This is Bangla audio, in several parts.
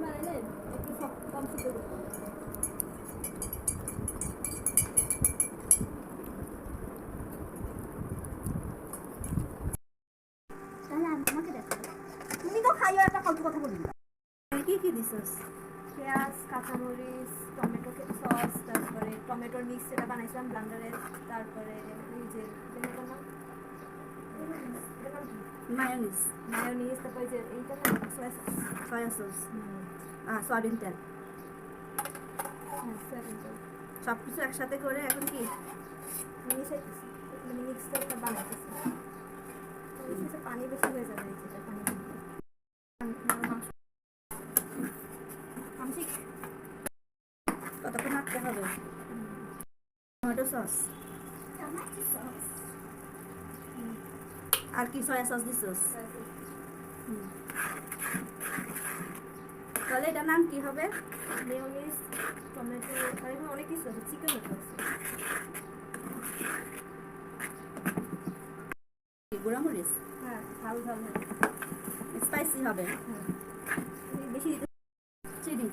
বানাইলে একটু কম সিদ্ধ করতে হবে। তাহলে আমাকে দেখো, তুমি তো খাইও, একটা ফালতু কথা বলি না। কি কি দিছস? পেঁয়াজ, কাঁচামরিচ, টমেটো সস, তারপরে টমেটোর মিক্স যেটা বানাইছিলাম ব্লান্ডারে, তারপরে এই যে মায়োনিজ, মায়োনিজ, তারপরে যে এইটা soya sauce, soya sauce, soybean তেল, সব কিছু একসাথে করে এখন কি মিশাইতেছি, মানে মিক্সচারটা বানাইতেছি। পানি বেশি হয়ে যাবে, এটা পানি কতক্ষণ রাখতে হবে? টমেটো সস আর কি সয়া সস দিছস? তাহলে এটার নাম কি হবে? মেয়োনিজ, টমেটো, আর এখানে অনেক কিছু আছে, চিকেন আছে। গুঁড়ামরিচ, হ্যাঁ, ঝাল ঝাল হবে, স্পাইসি হবে। হ্যাঁ বেশি দিতে চিনি,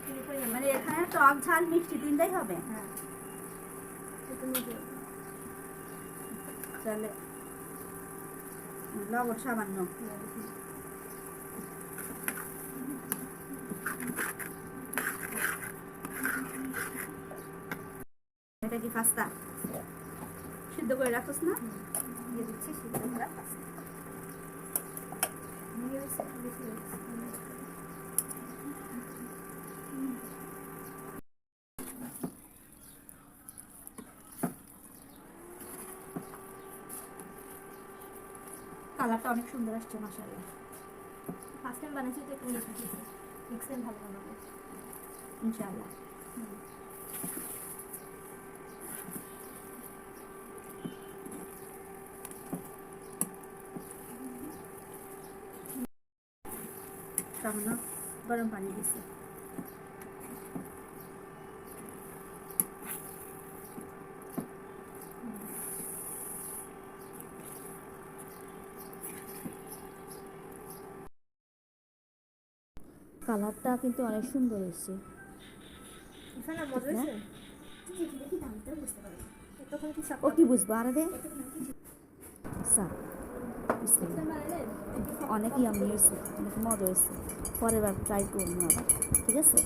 চিনি পরিমাণ, মানে এখানে টক ঝাল মিষ্টি তিনটাই হবে। হ্যাঁ এটা নিজে তাহলে লবণ সামান্য। এটা কি পাস্তা সিদ্ধ করে রাখোস না? দিয়ে দিচ্ছি, সিদ্ধ করা পাস্তা নিয়ে এসে বেশি কালারটা অনেক সুন্দর আসছে মাশাআল্লাহ। ফার্স্ট টাইম বানাইছি তো একটু নেক্সট টাইম ভালো বানাবো ইনশাআল্লাহ। সামান্য গরম পানি দিছি। কালারটা কিন্তু অনেক সুন্দর এসেছে। এখানে মজা হয়েছে, তখন কি ও কি বুঝবো আর দে অনেক ইয়ামি হয়েছে, অনেক মজা হয়েছে। পরের বার ট্রাই করবো আবার, ঠিক আছে?